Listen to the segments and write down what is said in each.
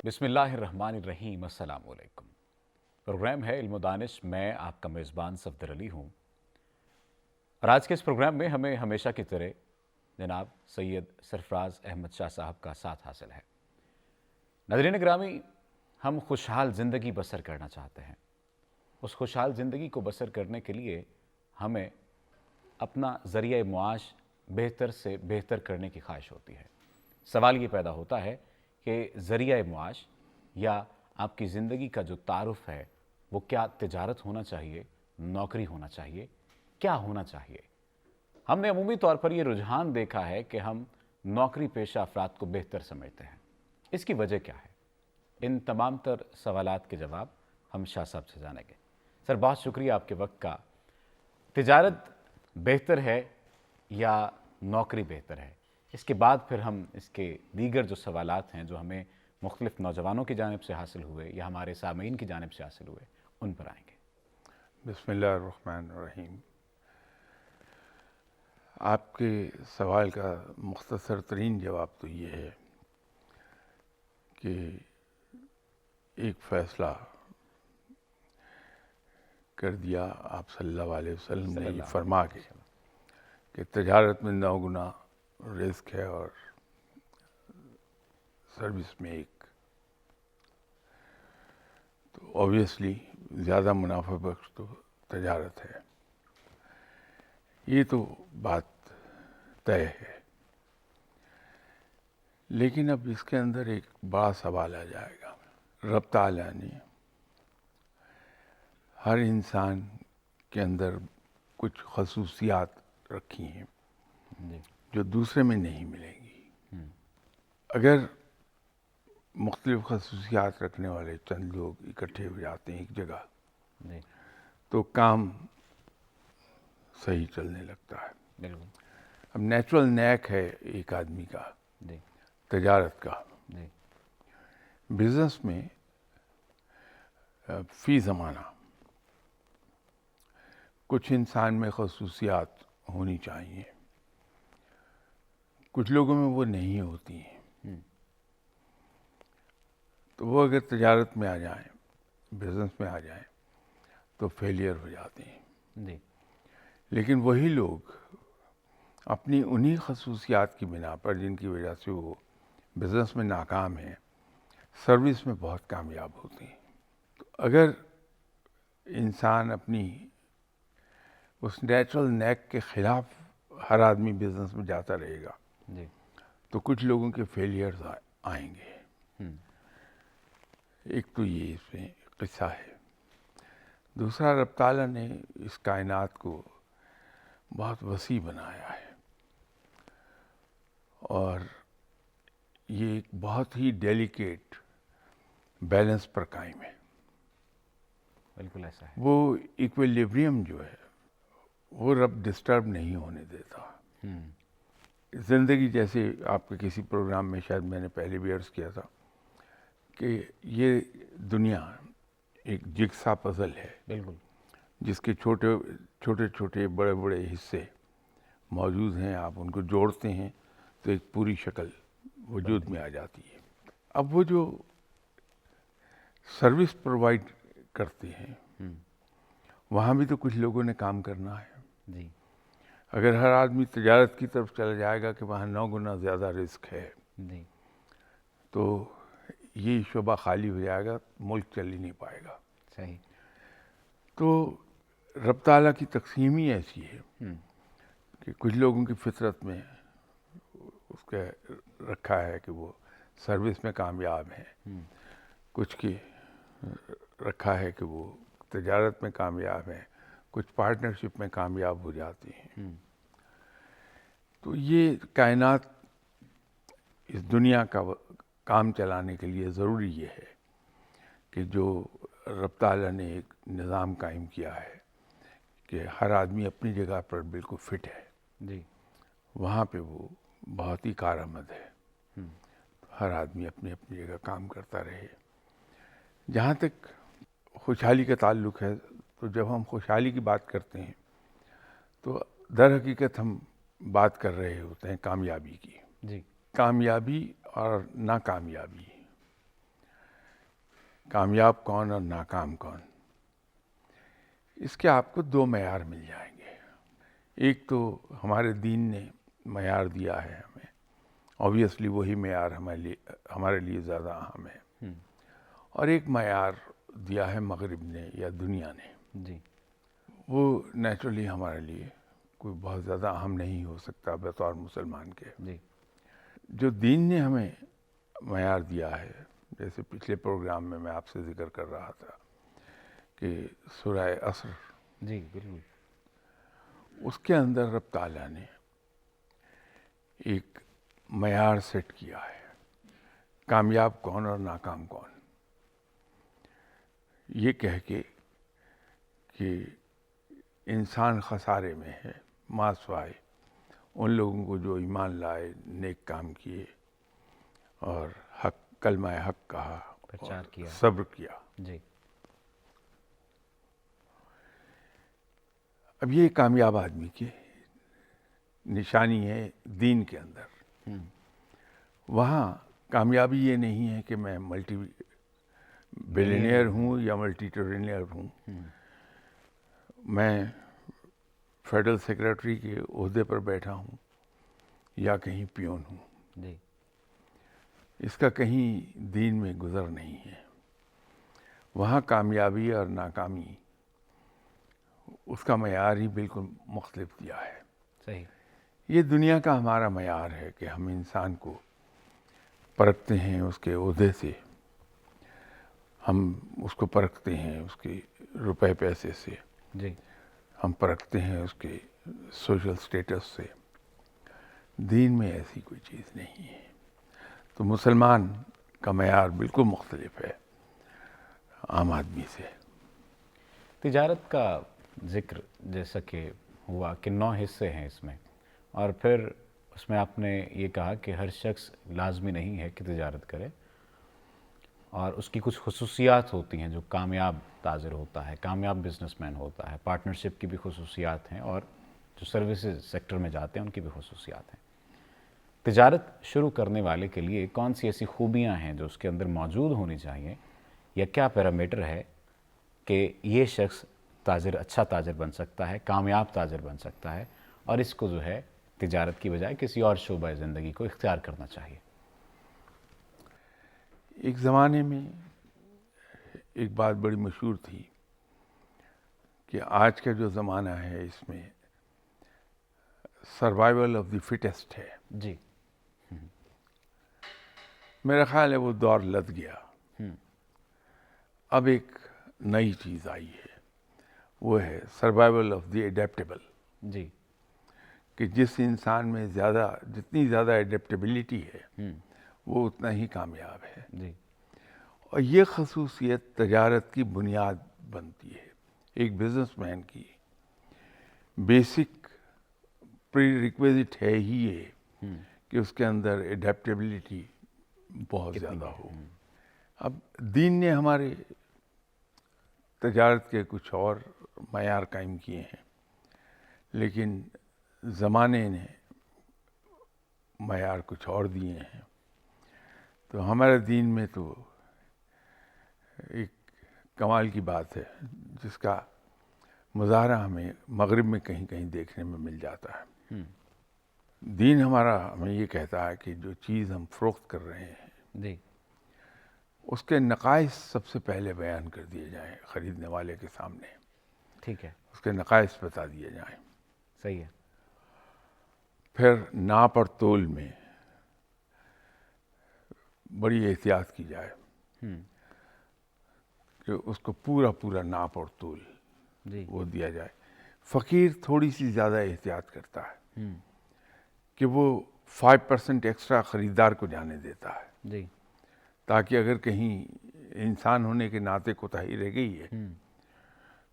بسم اللہ الرحمن الرحیم۔ السلام علیکم۔ پروگرام ہے علم و دانش، میں آپ کا میزبان صفدر علی ہوں، اور آج کے اس پروگرام میں ہمیں ہمیشہ کی طرح جناب سید سرفراز احمد شاہ صاحب کا ساتھ حاصل ہے۔ ناظرین گرامی، ہم خوشحال زندگی بسر کرنا چاہتے ہیں۔ اس خوشحال زندگی کو بسر کرنے کے لیے ہمیں اپنا ذریعہ معاش بہتر سے بہتر کرنے کی خواہش ہوتی ہے۔ سوال یہ پیدا ہوتا ہے کہ ذریعہ معاش یا آپ کی زندگی کا جو تعارف ہے وہ کیا تجارت ہونا چاہیے، نوکری ہونا چاہیے، کیا ہونا چاہیے؟ ہم نے عمومی طور پر یہ رجحان دیکھا ہے کہ ہم نوکری پیشہ افراد کو بہتر سمجھتے ہیں۔ اس کی وجہ کیا ہے؟ ان تمام تر سوالات کے جواب ہم شاہ صاحب سے جانیں گے۔ سر، بہت شکریہ آپ کے وقت کا۔ تجارت بہتر ہے یا نوکری بہتر ہے؟ اس کے بعد پھر ہم اس کے دیگر جو سوالات ہیں جو ہمیں مختلف نوجوانوں کی جانب سے حاصل ہوئے یا ہمارے سامعین کی جانب سے حاصل ہوئے ان پر آئیں گے۔ بسم اللہ الرحمن الرحیم۔ آپ کے سوال کا مختصر ترین جواب تو یہ ہے کہ ایک فیصلہ کر دیا آپ صلی اللہ علیہ وسلم نے یہ فرما کے کہ تجارت میں 9 گنا رزق ہے اور سروس میں 1، تو اوبویسلی زیادہ منافع بخش تو تجارت ہے۔ یہ تو بات طے ہے، لیکن اب اس کے اندر ایک بڑا سوال آ جائے گا۔ رب تعالیٰ نے ہر انسان کے اندر کچھ خصوصیات رکھی ہیں جو دوسرے میں نہیں ملیں گی۔ اگر مختلف خصوصیات رکھنے والے چند لوگ اکٹھے ہو جاتے ہیں ایک جگہ تو کام صحیح چلنے لگتا ہے۔ بالکل۔ اب نیچرل نیک ہے ایک آدمی کا تجارت کا۔ بزنس میں فی زمانہ کچھ انسان میں خصوصیات ہونی چاہیے، کچھ لوگوں میں وہ نہیں ہوتی ہیں، تو وہ اگر تجارت میں آ جائیں، بزنس میں آ جائیں تو فیلئر ہو جاتے ہیں۔ لیکن وہی لوگ اپنی انہی خصوصیات کی بنا پر جن کی وجہ سے وہ بزنس میں ناکام ہیں، سروس میں بہت کامیاب ہوتے ہیں۔ تو اگر انسان اپنی اس نیچرل نیک کے خلاف ہر آدمی بزنس میں جاتا رہے گا تو کچھ لوگوں کے فیلئرز آئیں گے۔ ایک تو یہ اس میں قصہ ہے۔ دوسرا، رب تعالیٰ نے اس کائنات کو بہت وسیع بنایا ہے اور یہ ایک بہت ہی ڈیلیکیٹ بیلنس پر قائم ہے۔ بالکل ایسا ہے۔ وہ ایکویلیبریم جو ہے وہ رب ڈسٹرب نہیں ہونے دیتا۔ زندگی جیسے آپ کے کسی پروگرام میں شاید میں نے پہلے بھی عرض کیا تھا کہ یہ دنیا ایک جگسا پزل ہے، بالکل، جس کے چھوٹے چھوٹے بڑے بڑے حصے موجود ہیں۔ آپ ان کو جوڑتے ہیں تو ایک پوری شکل وجود میں آ جاتی ہے۔ اب وہ جو سروس پرووائڈ کرتے ہیں وہاں بھی تو کچھ لوگوں نے کام کرنا ہے۔ اگر ہر آدمی تجارت کی طرف چلا جائے گا کہ وہاں 9 گنا زیادہ رزق ہے تو یہ شعبہ خالی ہو جائے گا، ملک چل ہی نہیں پائے گا۔ صحیح۔ تو رب تعالیٰ کی تقسیم ہی ایسی ہے کہ کچھ لوگوں کی فطرت میں اس کا رکھا ہے کہ وہ سروس میں کامیاب ہیں، کچھ کی رکھا ہے کہ وہ تجارت میں کامیاب ہیں، کچھ پارٹنرشپ میں کامیاب ہو جاتے ہیں۔ تو یہ کائنات اس دنیا کا کام چلانے کے لیے ضروری یہ ہے کہ جو رب تعالیٰ نے ایک نظام قائم کیا ہے کہ ہر آدمی اپنی جگہ پر بالکل فٹ ہے، وہاں پہ وہ بہت ہی کارآمد ہے۔ ہر آدمی اپنی اپنی جگہ کام کرتا رہے۔ جہاں تک خوشحالی کا تعلق ہے تو جب ہم خوشحالی کی بات کرتے ہیں تو در حقیقت ہم بات کر رہے ہوتے ہیں کامیابی کی۔ کامیابی اور ناکامیابی کامیاب کون اور ناکام کون، اس کے آپ کو دو معیار مل جائیں گے. ایک تو ہمارے دین نے معیار دیا ہے ہمیں، آبویسلی وہی معیار ہمارے لیے زیادہ اہم ہے، اور ایک معیار دیا ہے مغرب نے یا دنیا نے. جی. وہ نیچرلی ہمارے لیے کوئی بہت زیادہ اہم نہیں ہو سکتا بطور مسلمان کے. جی. جو دین نے ہمیں معیار دیا ہے، جیسے پچھلے پروگرام میں آپ سے ذکر کر رہا تھا کہ سورہ عصر، جی بالکل. اس کے اندر رب تعالیٰ نے ایک معیار سیٹ کیا ہے، کامیاب کون اور ناکام کون، یہ کہہ کے کہ انسان خسارے میں ہے ما سوائے ان لوگوں کو جو ایمان لائے، نیک کام کیے اور کلمہ حق کہا، پرچار کیا، صبر کیا. جی. اب یہ کامیاب آدمی کی نشانی ہے دین کے اندر. وہاں کامیابی یہ نہیں ہے کہ میں ملٹی بلینئر ہوں یا ملٹی ٹریلینئر ہوں، میں فیڈرل سیکرٹری کے عہدے پر بیٹھا ہوں یا کہیں پیون ہوں. جی. اس کا کہیں دین میں گزر نہیں ہے. وہاں کامیابی اور ناکامی اس کا معیار ہی بالکل مختلف دیا ہے. صحیح. یہ دنیا کا ہمارا معیار ہے کہ ہم انسان کو پرکھتے ہیں اس کے عہدے سے، ہم اس کو پرکھتے ہیں اس کے روپے پیسے سے، جی. ہم پرکھتے ہیں اس کے سوشل سٹیٹس سے. دین میں ایسی کوئی چیز نہیں ہے. تو مسلمان کا معیار بالکل مختلف ہے عام آدمی سے. تجارت کا ذکر جیسا کہ ہوا کہ 9 حصے ہیں اس میں، اور پھر اس میں آپ نے یہ کہا کہ ہر شخص لازمی نہیں ہے کہ تجارت کرے، اور اس کی کچھ خصوصیات ہوتی ہیں جو کامیاب تاجر ہوتا ہے، کامیاب بزنس مین ہوتا ہے. پارٹنرشپ کی بھی خصوصیات ہیں، اور جو سروسز سیکٹر میں جاتے ہیں ان کی بھی خصوصیات ہیں. تجارت شروع کرنے والے کے لیے کون سی ایسی خوبیاں ہیں جو اس کے اندر موجود ہونی چاہیے، یا کیا پیرامیٹر ہے کہ یہ شخص اچھا تاجر بن سکتا ہے، کامیاب تاجر بن سکتا ہے، اور اس کو جو ہے تجارت کی بجائے کسی اور شعبہ زندگی کو اختیار کرنا چاہیے؟ ایک زمانے میں ایک بات بڑی مشہور تھی کہ آج کا جو زمانہ ہے اس میں سروائیول آف دی فٹسٹ ہے. جی. میرا خیال ہے وہ دور لد گیا. اب ایک نئی چیز آئی ہے، وہ ہے سروائیول آف دی ایڈیپٹیبل. جی. کہ جس انسان میں جتنی زیادہ ایڈیپٹیبلٹی ہے وہ اتنا ہی کامیاب ہے. جی. اور یہ خصوصیت تجارت کی بنیاد بنتی ہے. ایک بزنس مین کی بیسک پری ریکویزٹ ہے ہی یہ کہ اس کے اندر ایڈیپٹیبلٹی بہت زیادہ ہو. اب دین نے ہمارے تجارت کے کچھ اور معیار قائم کیے ہیں، لیکن زمانے نے معیار کچھ اور دیے ہیں. تو ہمارے دین میں تو ایک کمال کی بات ہے جس کا مظاہرہ ہمیں مغرب میں کہیں کہیں دیکھنے میں مل جاتا ہے. دین ہمارا ہمیں یہ کہتا ہے کہ جو چیز ہم فروخت کر رہے ہیں جی. اس کے نقائص سب سے پہلے بیان کر دیے جائیں خریدنے والے کے سامنے. ٹھیک ہے. اس کے نقائص بتا دیے جائیں. صحیح ہے. پھر ناپ اور تول میں بڑی احتیاط کی جائے کہ اس کو پورا ناپ اور تول جی. وہ دیا جائے. فقیر تھوڑی سی زیادہ احتیاط کرتا ہے کہ وہ 5% ایکسٹرا خریدار کو جانے دیتا ہے، جی. تاکہ اگر کہیں انسان ہونے کے ناطے کوتاہی رہ گئی ہے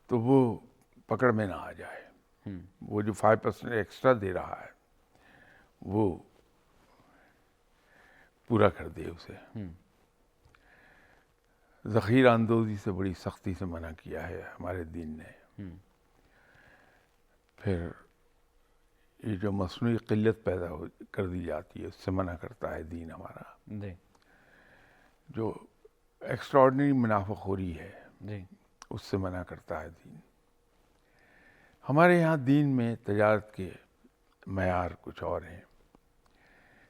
تو وہ پکڑ میں نہ آ جائے. وہ جو 5% ایکسٹرا دے رہا ہے وہ پورا کر دے اسے. ذخیرہ اندوزی سے بڑی سختی سے منع کیا ہے ہمارے دین نے. پھر یہ جو مصنوعی قلت پیدا کر دی جاتی ہے اس سے منع کرتا ہے دین ہمارا. جی. جو ایکسٹراڈنری منافع خوری ہے، جی اس سے منع کرتا ہے دین۔ ہمارے یہاں دین میں تجارت کے معیار کچھ اور ہیں،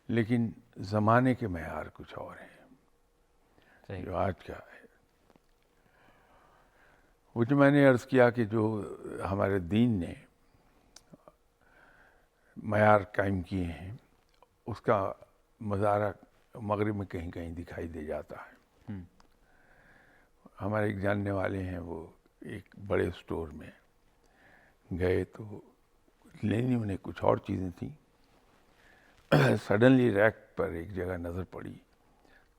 لیکن زمانے کے معیار کچھ اور ہیں صحیح، جو آج کا ہے۔ وہ جو میں نے عرض کیا کہ جو ہمارے دین نے معیار قائم کیے ہیں، اس کا مظاہرہ مغرب میں کہیں کہیں دکھائی دے جاتا ہے۔ ہوں، ہمارے ایک جاننے والے ہیں، وہ ایک بڑے اسٹور میں گئے تو لینی انہیں کچھ اور چیزیں تھیں، سڈنلی ریک پر ایک جگہ نظر پڑی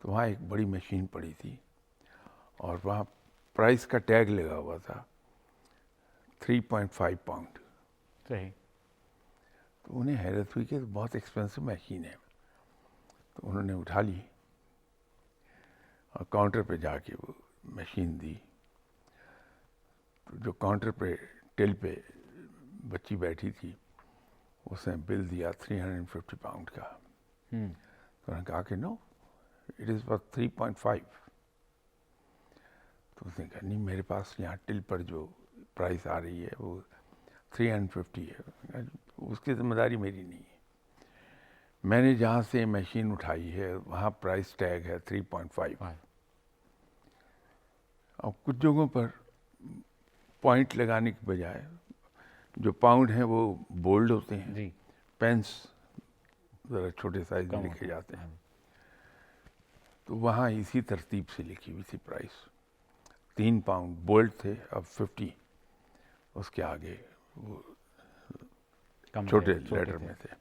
تو وہاں ایک بڑی مشین پڑی تھی اور وہاں پرائس کا ٹیگ لگا ہوا تھا 3.5 پاؤنڈ۔ صحیح، تو انہیں حیرت ہوئی کہ بہت ایکسپینسو مشین ہے، تو انہوں نے اٹھا لی اور کاؤنٹر پہ جا کے وہ مشین دی۔ تو جو کاؤنٹر پہ ٹل پہ بچی بیٹھی تھی، اس نے بل دیا 350 پاؤنڈ کا۔ ہوں، تو انہوں نے کہا کہ نو، اٹ از فار 3.5۔ تو اس نے کہا نہیں، میرے پاس یہاں ٹل پر جو پرائس آ رہی ہے وہ 350 ہے، اس کی ذمہ داری میری نہیں ہے، میں نے جہاں سے مشین اٹھائی ہے وہاں پرائس ٹیگ ہے 3.5۔ اور کچھ جگہوں پر پوائنٹ لگانے کی بجائے جو پاؤنڈ ہیں وہ بولڈ ہوتے ہیں، جی پینس ذرا چھوٹے سائز میں کم لکھے ہوتا جاتے ہے، ہیں۔ تو وہاں اسی ترتیب سے لکھی ہوئی تھی پرائس، 3 پاؤنڈ بولڈ تھے، اب 50 اس کے آگے وہ کم تھے، چھوٹے چھوٹے لیٹر تھے، میں تھے۔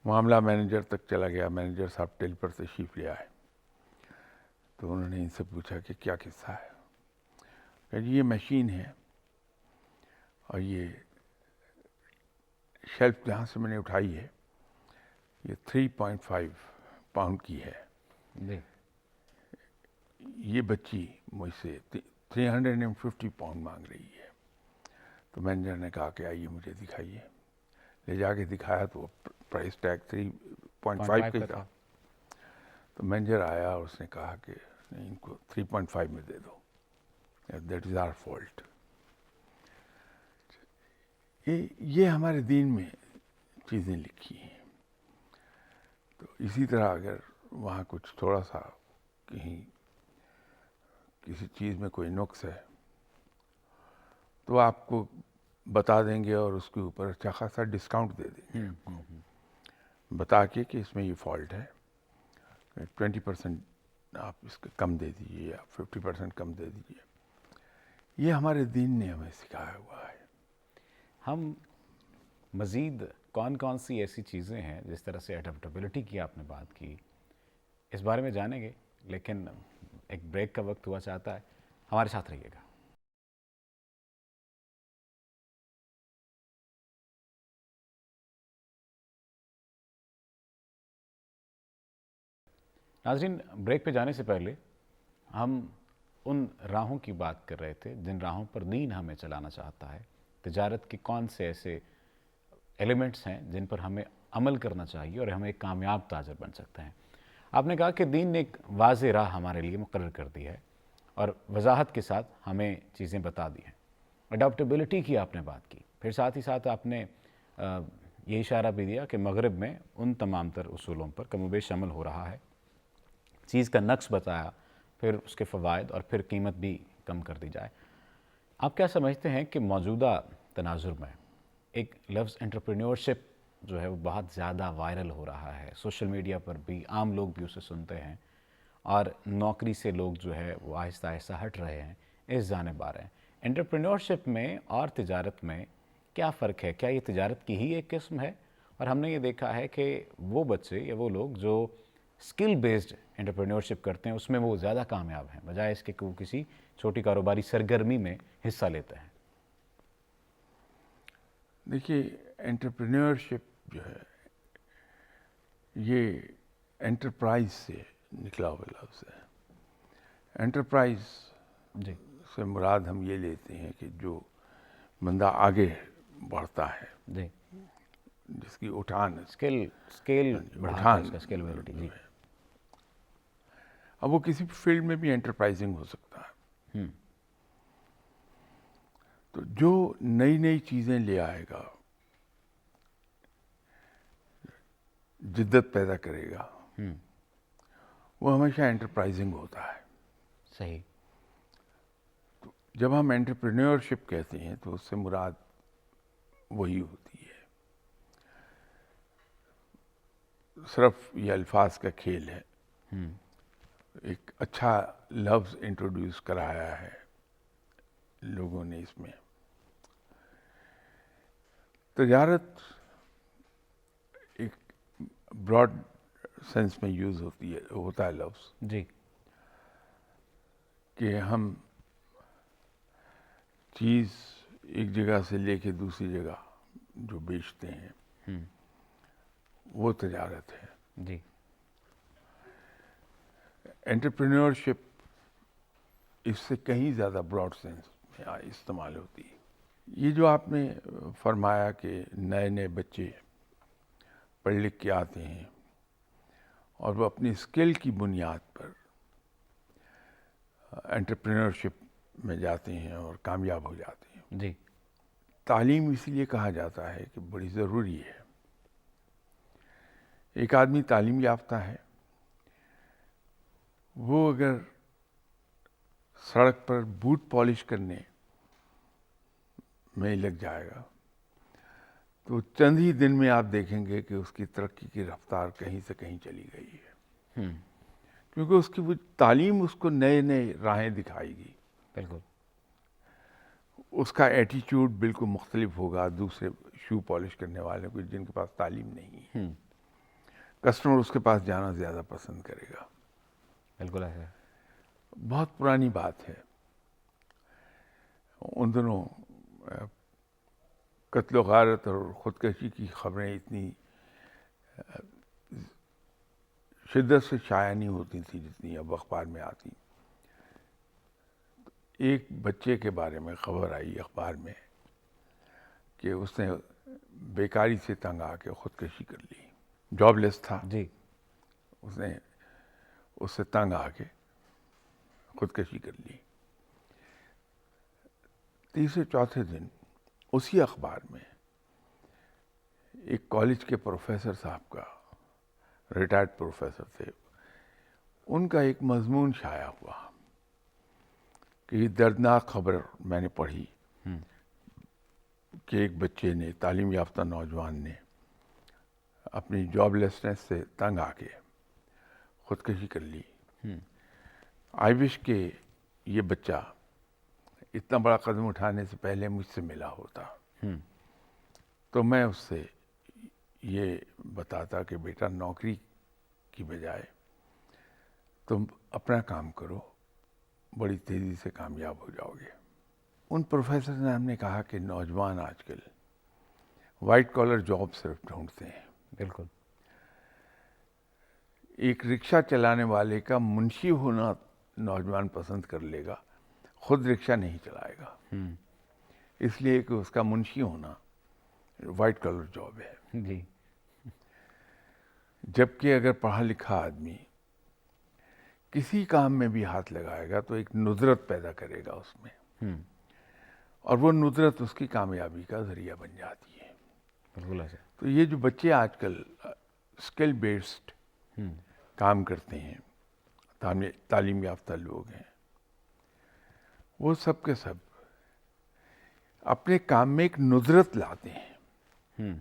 معاملہ مینیجر تک چلا گیا، مینیجر صاحب ٹل پر تشریف لے آئے تو انہوں نے ان سے پوچھا کہ کیا قصہ ہے؟ کہ جی یہ مشین ہے اور یہ شیلف جہاں سے میں نے اٹھائی ہے یہ 3.5 پاؤنڈ کی ہے، جی یہ بچی مجھ سے 350 پاؤنڈ مانگ رہی ہے۔ تو مینیجر نے کہا کہ آئیے مجھے دکھائیے، لے جا کے دکھایا تو پرائس ٹیگ 3.5 کا ہی تھا۔ تو مینیجر آیا اور اس نے کہا کہ نہیں، ان کو 3.5 میں دے دو، دیٹ از آر فالٹ۔ یہ ہمارے دین میں چیزیں لکھی ہیں۔ تو اسی طرح اگر وہاں کچھ تھوڑا سا کہیں کسی چیز میں کوئی نقص ہے تو آپ کو بتا دیں گے اور اس کے اوپر اچھا خاصا ڈسکاؤنٹ دے دیں گے، بتا کے کہ اس میں یہ فالٹ ہے، 20% آپ اس کا کم دے دیجیے یا 50% کم دے دیجیے۔ یہ ہمارے دین نے ہمیں سکھایا ہوا ہے۔ ہم مزید کون کون سی ایسی چیزیں ہیں، جس طرح سے اڈیپٹیبلٹی کی آپ نے بات کی، اس بارے میں جانیں گے، لیکن ایک بریک کا وقت ہوا چاہتا ہے، ہمارے ساتھ رہیے گا۔ ناظرین، بریک پہ جانے سے پہلے ہم ان راہوں کی بات کر رہے تھے جن راہوں پر دین ہمیں چلانا چاہتا ہے، تجارت کے کون سے ایسے ایلیمنٹس ہیں جن پر ہمیں عمل کرنا چاہیے اور ہم ایک کامیاب تاجر بن سکتے ہیں۔ آپ نے کہا کہ دین نے ایک واضح راہ ہمارے لیے مقرر کر دی ہے اور وضاحت کے ساتھ ہمیں چیزیں بتا دی ہیں۔ اڈاپٹیبلٹی کی آپ نے بات کی، پھر ساتھ ہی ساتھ آپ نے یہ اشارہ بھی دیا کہ مغرب میں ان تمام تر اصولوں پر کم و بیش عمل ہو رہا ہے، چیز کا نقص بتایا، پھر اس کے فوائد اور پھر قیمت بھی کم کر دی جائے۔ آپ کیا سمجھتے ہیں کہ موجودہ تناظر میں ایک لفظ انٹرپرینیورشپ جو ہے وہ بہت زیادہ وائرل ہو رہا ہے، سوشل میڈیا پر بھی عام لوگ بھی اسے سنتے ہیں اور نوکری سے لوگ جو ہے وہ آہستہ آہستہ ہٹ رہے ہیں، اس جانب آ رہے ہیں۔ انٹرپرینیورشپ میں اور تجارت میں کیا فرق ہے؟ کیا یہ تجارت کی ہی ایک قسم ہے؟ اور ہم نے یہ دیکھا ہے کہ وہ بچے یا وہ لوگ جو اسکل بیسڈ انٹرپرینیورشپ کرتے ہیں اس میں وہ زیادہ کامیاب ہیں، بجائے اس کے کہ وہ کسی چھوٹی کاروباری سرگرمی میں حصہ لیتے ہیں۔ دیکھیے، انٹرپرینیورشپ جو ہے یہ انٹرپرائز سے نکلا ہوا لفظ ہے۔ انٹرپرائز جی سے مراد ہم یہ لیتے ہیں کہ جو بندہ آگے بڑھتا ہے، جی، جس کی اٹھان اسکیل بڑھاتا ہے، اٹھان اس کا اسکیلبلٹی۔ جی اب وہ کسی بھی فیلڈ میں بھی انٹرپرائزنگ ہو سکتا ہے. تو جو نئی نئی چیزیں لے آئے گا، جدت پیدا کرے گا، وہ ہمیشہ انٹرپرائزنگ ہوتا ہے. صحیح. جب ہم انٹرپرینیورشپ کہتے ہیں تو اس سے مراد وہی ہوتی ہے. صرف یہ الفاظ کا کھیل ہے. ایک اچھا لفظ انٹروڈیوس کرایا ہے لوگوں نے اس میں. تجارت ایک براڈ سینس میں یوز ہوتا ہے لفظ، جی. کہ ہم چیز ایک جگہ سے لے کے دوسری جگہ جو بیچتے ہیں وہ تجارت ہے. جی. انٹرپرینیورشپ اس سے کہیں زیادہ براڈ سینس میں استعمال ہوتی ہے. یہ جو آپ نے فرمایا کہ نئے نئے بچے پڑھ لکھ کے آتے ہیں اور وہ اپنی اسکل کی بنیاد پر انٹرپرینیورشپ میں جاتے ہیں اور کامیاب ہو جاتے ہیں. جی. تعلیم اس لیے کہا جاتا ہے کہ بڑی ضروری ہے. ایک آدمی تعلیم یافتہ ہے، وہ اگر سڑک پر بوٹ پالش کرنے میں لگ جائے گا تو چند ہی دن میں آپ دیکھیں گے کہ اس کی ترقی کی رفتار کہیں سے کہیں چلی گئی ہے. کیونکہ اس کی وہ تعلیم اس کو نئے نئے راہیں دکھائے گی. بالکل. اس کا ایٹیچیوڈ بالکل مختلف ہوگا دوسرے شو پالش کرنے والے کو جن کے پاس تعلیم نہیں ہے. کسٹمر اس کے پاس جانا زیادہ پسند کرے گا. بالکل ایسا ہے. بہت پرانی بات ہے. ان دنوں قتل و غارت اور خودکشی کی خبریں اتنی شدت سے شائع نہیں ہوتی تھی جتنی اب اخبار میں آتی. ایک بچے کے بارے میں خبر آئی اخبار میں کہ اس نے بیکاری سے تنگ آ کے خودکشی کر لی. جاب لیس تھا. جی. اس نے اس سے تنگ آ کے خودکشی کر لی. تیسرے چوتھے دن اسی اخبار میں ایک کالج کے پروفیسر صاحب کا، ریٹائرڈ پروفیسر تھے، ان کا ایک مضمون شائع ہوا کہ یہ دردناک خبر میں نے پڑھی کہ ایک بچے نے، تعلیم یافتہ نوجوان نے اپنی جاب لیسنس سے تنگ آ کے خودکشی کر لی. آئی وش کہ یہ بچہ اتنا بڑا قدم اٹھانے سے پہلے مجھ سے ملا ہوتا تو میں اس سے یہ بتاتا کہ بیٹا نوکری کی بجائے تم اپنا کام کرو، بڑی تیزی سے کامیاب ہو جاؤ گے. ان پروفیسر نے ہم نے کہا کہ نوجوان آج کل وائٹ کالر جاب صرف ڈھونڈتے ہیں. بالکل. ایک رکشہ چلانے والے کا منشی ہونا نوجوان پسند کر لے گا، خود رکشہ نہیں چلائے گا، اس لیے کہ اس کا منشی ہونا وائٹ کالر جاب ہے. جی. جبکہ اگر پڑھا لکھا آدمی کسی کام میں بھی ہاتھ لگائے گا تو ایک ندرت پیدا کرے گا اس میں، اور وہ ندرت اس کی کامیابی کا ذریعہ بن جاتی ہے. بالکل ایسا. تو یہ جو بچے آج کل اسکل بیسڈ کام کرتے ہیں، تعلیم یافتہ لوگ ہیں، وہ سب کے سب اپنے کام میں ایک ندرت لاتے ہیں،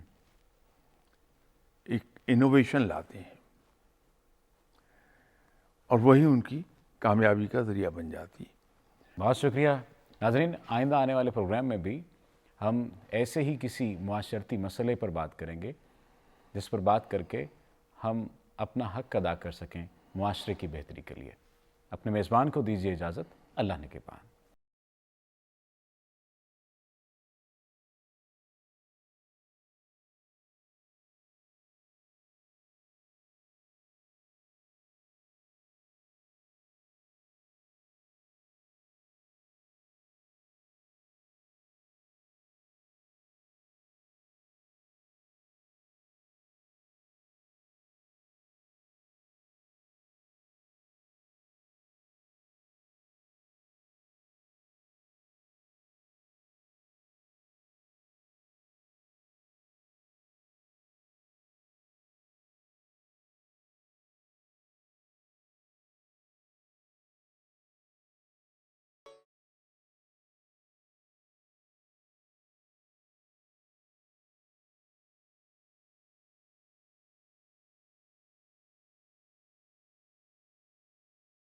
ایک انوویشن لاتے ہیں، اور وہی ان کی کامیابی کا ذریعہ بن جاتی ہے. بہت شکریہ. ناظرین، آئندہ آنے والے پروگرام میں بھی ہم ایسے ہی کسی معاشرتی مسئلے پر بات کریں گے جس پر بات کر کے ہم اپنا حق ادا کر سکیں معاشرے کی بہتری کے لیے. اپنے میزبان کو دیجیے اجازت. اللہ نگہبان.